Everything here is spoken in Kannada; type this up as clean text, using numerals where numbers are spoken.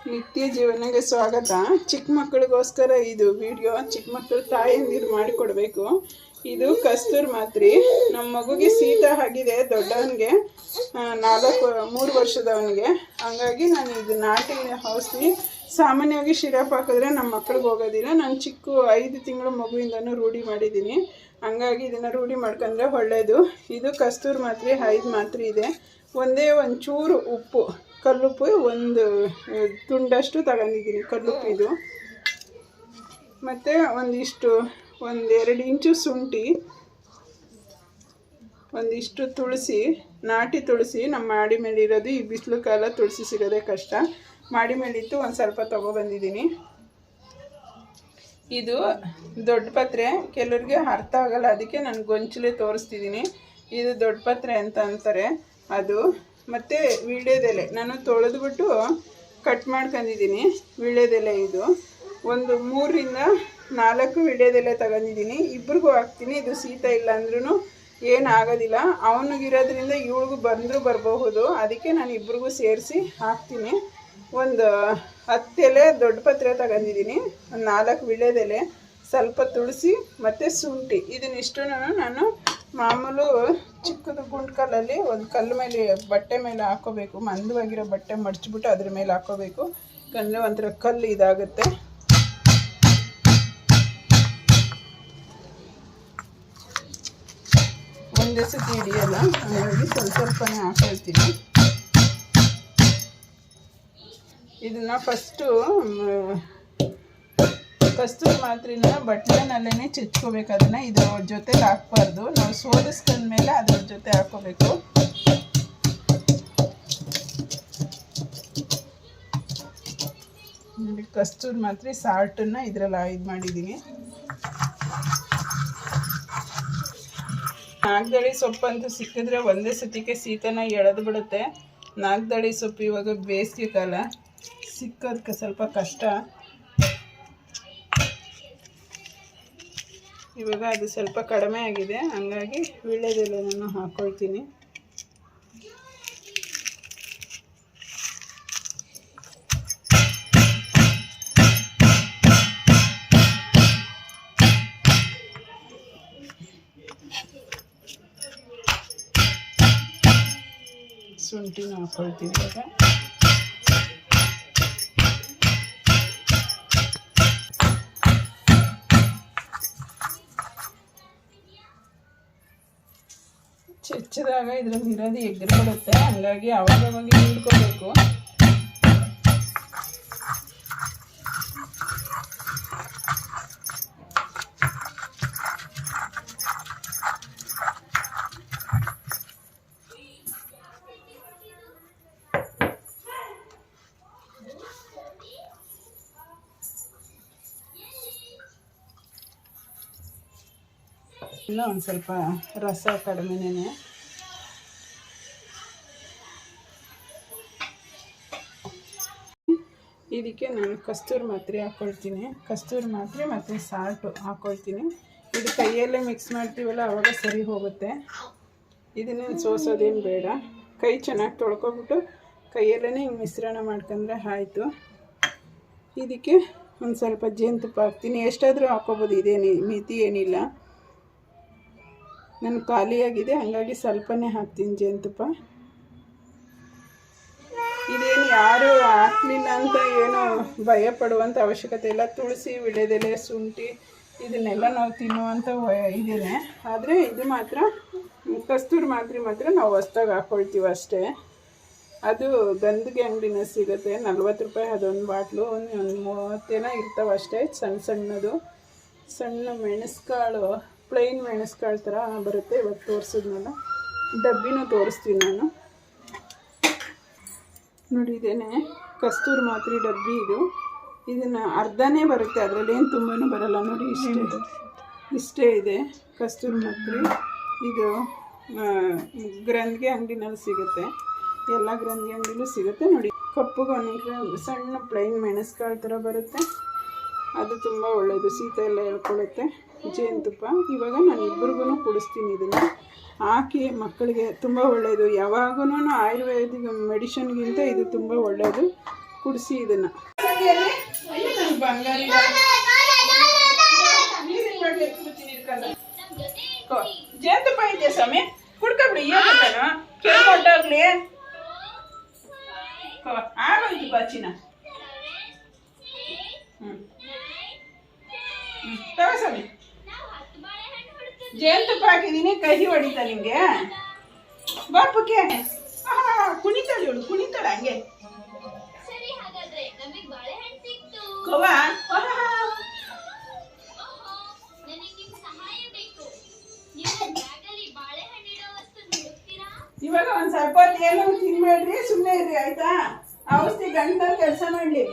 ನಿತ್ಯ ಜೀವನಕ್ಕೆ ಸ್ವಾಗತ. ಚಿಕ್ಕ ಮಕ್ಕಳಿಗೋಸ್ಕರ ಇದು ವಿಡಿಯೋ. ಚಿಕ್ಕ ಮಕ್ಕಳು ತಾಯಂದಿರು ಮಾಡಿಕೊಡ್ಬೇಕು. ಇದು ಕಸ್ತೂರಿ ಮಾತ್ರೆ. ನಮ್ಮ ಮಗುಗೆ ಶೀತ ಆಗಿದೆ, ದೊಡ್ಡವನಿಗೆ 3 ವರ್ಷದವನಿಗೆ. ಹಂಗಾಗಿ ನಾನು ಇದು ನಾಟಿ ಔಷಧಿ. ಸಾಮಾನ್ಯವಾಗಿ ಶಿರಪ್ ಹಾಕಿದ್ರೆ ನಮ್ಮ ಮಕ್ಕಳಿಗೆ ಹೋಗೋದಿಲ್ಲ. ನಾನು ಚಿಕ್ಕ 5 ತಿಂಗಳ ಮಗುವಿಂದನೂ ರೂಢಿ ಮಾಡಿದ್ದೀನಿ. ಹಂಗಾಗಿ ಇದನ್ನು ರೂಢಿ ಮಾಡ್ಕೊಂಡ್ರೆ ಒಳ್ಳೆಯದು. ಇದು ಕಸ್ತೂರಿ ಮಾತ್ರೆ 5 ಮಾತ್ರೆ ಇದೆ. ಒಂದೇ ಒಂಚೂರು ಉಪ್ಪು, ಕಲ್ಲುಪ್ಪು ಒಂದು ತುಂಡಷ್ಟು ತಗೊಂಡಿದ್ದೀನಿ, ಕಲ್ಲುಪ್ಪು ಇದು. ಮತ್ತು ಒಂದೆರಡು ಇಂಚು ಶುಂಠಿ, ಒಂದಿಷ್ಟು ತುಳಸಿ, ನಾಟಿ ತುಳಸಿ. ನಮ್ಮ ಮಾಡಿ ಮೇಲೆ ಇರೋದು. ಈ ಬಿಸಿಲು ಕಾಲ ತುಳಸಿ ಸಿಗೋದೇ ಕಷ್ಟ. ಮಾಡಿ ಮೇಲಿತ್ತು, ಒಂದು ಸ್ವಲ್ಪ ತೊಗೊಬಂದಿದ್ದೀನಿ. ಇದು ದೊಡ್ಡ ಪತ್ರೆ. ಕೆಲವ್ರಿಗೆ ಅರ್ಥ ಆಗಲ್ಲ, ಅದಕ್ಕೆ ನಾನು ಗೊಂಚಲೇ ತೋರಿಸ್ತಿದ್ದೀನಿ. ಇದು ದೊಡ್ಡ ಪತ್ರೆ ಅಂತ ಅಂತಾರೆ ಅದು. ಮತ್ತು ವೀಳ್ಯದೆಲೆ ನಾನು ತೊಳೆದ್ಬಿಟ್ಟು ಕಟ್ ಮಾಡ್ಕೊಂಡಿದ್ದೀನಿ. ವೀಳ್ಯದೆಲೆ ಇದು ಒಂದು 3 ರಿಂದ 4 ವೀಳ್ಯದೆಲೆ ತಗೊಂಡಿದ್ದೀನಿ. ಇಬ್ರಿಗೂ ಹಾಕ್ತೀನಿ. ಇದು ಶೀತ ಇಲ್ಲ ಅಂದ್ರೂ ಏನಾಗೋದಿಲ್ಲ. ಅವನಿಗಿರೋದ್ರಿಂದ ಇವಳಿಗೂ ಬರಬಹುದು. ಅದಕ್ಕೆ ನಾನು ಇಬ್ರಿಗೂ ಸೇರಿಸಿ ಹಾಕ್ತೀನಿ. ಒಂದು 10 ಎಲೆ ದೊಡ್ಡ ಪತ್ರೆ ತಗೊಂಡಿದ್ದೀನಿ, ಒಂದು 4 ವೀಳ್ಯದೆಲೆ, ಸ್ವಲ್ಪ ತುಳಸಿ ಮತ್ತು ಶುಂಠಿ. ಇದನ್ನಿಷ್ಟು ನಾನು ಮಾಮೂಲು ಚಿಕ್ಕದು ಗುಂಡು ಕಲ್ಲಲ್ಲಿ ಒಂದು ಕಲ್ಲು ಮೇಲೆ, ಬಟ್ಟೆ ಮೇಲೆ ಹಾಕೋಬೇಕು. ಮಂದವಾಗಿರೋ ಬಟ್ಟೆ ಮಡಚಿಬಿಟ್ಟು ಅದ್ರ ಮೇಲೆ ಹಾಕೋಬೇಕು. ಯಾಕಂದರೆ ಒಂಥರ ಕಲ್ಲು ಇದಾಗುತ್ತೆ. ಒಂದೇ ಸತಿ ಹಿಡಿಯಲ್ಲ, ಹಾಗಾಗಿ ಸ್ವಲ್ಪನೇ ಹಾಕೊಳ್ತೀನಿ. ಇದನ್ನು ಫಸ್ಟು ಕಸ್ತೂರಿ ಮಾತ್ರೆನ ಬಟ್ಲನಲ್ಲೇ ಚಿಚ್ಕೋಬೇಕು. ಅದನ್ನು ಇದ್ರ ಜೊತೆಲಿ ಹಾಕ್ಬಾರ್ದು. ನಾವು ಸೋದಿಸ್ಕೊಂಡ್ಮೇಲೆ ಅದ್ರ ಜೊತೆ ಹಾಕೋಬೇಕು. ನೋಡಿ, ಕಸ್ತೂರಿ ಮಾತ್ರೆ ಸಾಲ್ಟನ್ನು ಇದರಲ್ಲಿ ಇದು ಮಾಡಿದ್ದೀನಿ. ನಾಗದಳಿ ಸೊಪ್ಪಂತೂ ಸಿಕ್ಕಿದ್ರೆ ಒಂದೇ ಸತಿಗೆ ಶೀತನ ಎಳೆದು ಬಿಡುತ್ತೆ. ನಾಗದಳಿ ಸೊಪ್ಪು ಇವಾಗ ಬೇಸಿಗೆ ಕಾಲ, ಸಿಕ್ಕೋದಕ್ಕೆ ಸ್ವಲ್ಪ ಕಷ್ಟ. ಇವಾಗ ಅದು ಸ್ವಲ್ಪ ಕಡಿಮೆ ಆಗಿದೆ, ಹಂಗಾಗಿ ವೀಳ್ಯದೆಲೆ ನಾನು ಹಾಕ್ಕೊಳ್ತೀನಿ. ಶುಂಠಿನ ಹಾಕ್ಕೊಳ್ತೀನಿ ಇವಾಗ. ಹೆಚ್ಚಿದಾಗ ಇದರಲ್ಲಿ ಇರೋದು ಎಗ್ರು ಬರುತ್ತೆ. ಹಂಗಾಗಿ ಅವಾಗವಾಗ ಹಿಡ್ಕೋಬೇಕು. ಇನ್ನೂ ಒಂದು ಸ್ವಲ್ಪ ರಸ ಕಡಿಮೆನೇ. ಇದಕ್ಕೆ ನಾನು ಕಸ್ತೂರಿ ಮಾತ್ರೆ ಹಾಕ್ಕೊಳ್ತೀನಿ. ಕಸ್ತೂರಿ ಮಾತ್ರೆ ಮತ್ತು ಸಾಲ್ಟು ಹಾಕ್ಕೊಳ್ತೀನಿ. ಇದು ಕೈಯಲ್ಲೇ ಮಿಕ್ಸ್ ಮಾಡ್ತೀವಲ್ಲ, ಆವಾಗ ಸರಿ ಹೋಗುತ್ತೆ. ಇದನ್ನೇನು ಸೋಸೋದೇನು ಬೇಡ. ಕೈ ಚೆನ್ನಾಗಿ ತೊಳ್ಕೊಬಿಟ್ಟು ಕೈಯಲ್ಲೇ ಹಿಂಗೆ ಮಿಶ್ರಣ ಮಾಡ್ಕೊಂಡ್ರೆ ಆಯಿತು. ಇದಕ್ಕೆ ಒಂದು ಸ್ವಲ್ಪ ಜೇನುತುಪ್ಪ ಹಾಕ್ತೀನಿ. ಎಷ್ಟಾದರೂ ಹಾಕ್ಕೊಬೋದು, ಇದೇನು ಮಿತಿ ಏನಿಲ್ಲ. ನಾನು ಖಾಲಿಯಾಗಿದೆ, ಹಾಗಾಗಿ ಸ್ವಲ್ಪನೇ ಹಾಕ್ತೀನಿ ಜೇನುತುಪ್ಪ. ಇದೇನು ಯಾರು ಹಾಕಲಿಲ್ಲ ಅಂತ ಏನೋ ಭಯ ಪಡುವಂಥ ಅವಶ್ಯಕತೆ ಇಲ್ಲ. ತುಳಸಿ, ವೀಳ್ಯದೆಲೆ, ಶುಂಠಿ ಇದನ್ನೆಲ್ಲ ನಾವು ತಿನ್ನುವಂಥ ಇದೇನೆ. ಆದರೆ ಇದು ಮಾತ್ರ ಕಸ್ತೂರಿ ಮಾತ್ರ ನಾವು ಹೊಸ್ದಾಗಿ ಹಾಕ್ಕೊಳ್ತೀವಿ ಅಷ್ಟೇ. ಅದು ಗಂಧಿಗೆ ಅಂಗಡಿನ ಸಿಗುತ್ತೆ, 40 ರೂಪಾಯಿ ಅದೊಂದು ಬಾಟ್ಲು. ಒಂದು 30 ಇರ್ತಾವೆ ಅಷ್ಟೇ. ಸಣ್ಣದು ಸಣ್ಣ ಮೆಣಸ್ಕಾಳು, ಪ್ಲೈನ್ ಮೆಣಸ್ಕಾಳು ಥರ ಬರುತ್ತೆ. ಇವತ್ತು ತೋರಿಸಿದ್ನಲ್ಲ, ಡಬ್ಬಿನೂ ತೋರಿಸ್ತೀನಿ ನಾನು. ನೋಡಿ, ಇದೇನೆ ಕಸ್ತೂರಿ ಮಾತ್ರೆ ಡಬ್ಬಿ ಇದು. ಇದನ್ನು ಅರ್ಧನೇ ಬರುತ್ತೆ, ಅದರಲ್ಲಿ ಏನು ತುಂಬಾ ಬರಲ್ಲ. ನೋಡಿ, ಇಷ್ಟೇ ಇದೆ ಕಸ್ತೂರಿ ಮಾತ್ರೆ. ಇದು ಗ್ರಂಥಿಗೆ ಅಂಗಡಿನಲ್ಲಿ ಸಿಗುತ್ತೆ, ಎಲ್ಲ ಗ್ರಂಥಿಗೆ ಅಂಗಡಿಲೂ ಸಿಗುತ್ತೆ. ನೋಡಿ, ಕಪ್ಪುಗೆ ಒಂದೊಂದು ಸಣ್ಣ ಪ್ಲೈನ್ ಮೆಣಸ್ಕಾಳು ಥರ ಬರುತ್ತೆ. ಅದು ತುಂಬ ಒಳ್ಳೆಯದು, ಶೀತ ಎಲ್ಲ ಹೇಳ್ಕೊಳ್ಳುತ್ತೆ. ಜೇನುತುಪ್ಪ ಇವಾಗ ನಾನು ಇಬ್ಬರಿಗೂ ಕುಡಿಸ್ತೀನಿ. ಇದನ್ನು ಹಾಕಿ ಮಕ್ಕಳಿಗೆ ತುಂಬ ಒಳ್ಳೆಯದು. ಯಾವಾಗೂ ಆಯುರ್ವೇದಿಕ್ ಮೆಡಿಷನ್ಗಿಂತ ಇದು ತುಂಬ ಒಳ್ಳೆಯದು. ಕುಡಿಸಿ ಇದನ್ನ ಬಂಗಾರಿ ಜೇನುತುಪ್ಪ ಇದೆಯಾ ಸ್ವಾಮಿ ಕುಡ್ಕೊಬಿಡಿ ಏನು ಕೆಮ್ಮೊಟ್ಟೋಗ್ಲಿ ಆಗೋಯ್ತು ಬಾಚಿನ ತಗೋ ಸ್ವಾಮಿ ಜೇನುತುಪ್ಪ ಹಾಕಿದೀನಿ ಕಹಿ ಹೊಡಿತಾ ನಿಂಗೆ ಬಾಪಕ್ಕೆ ಕುಣಿತಾಳೆ ಇವಳು ಕುಣಿತಾಳೆ ಹಂಗೆ ಕೋವಾ ಇವಾಗ ಒಂದ್ ಸ್ವಲ್ಪ ಹೊತ್ತು ಏನು ತಿನ್ಬೇಡ್ರಿ ಸುಮ್ಮನೆ ಇರ್ರಿ ಆಯ್ತಾ ಔಷಧಿ ಗಂಟಲ್ಲಿ ಕೆಲಸ ಮಾಡ್ಲಿ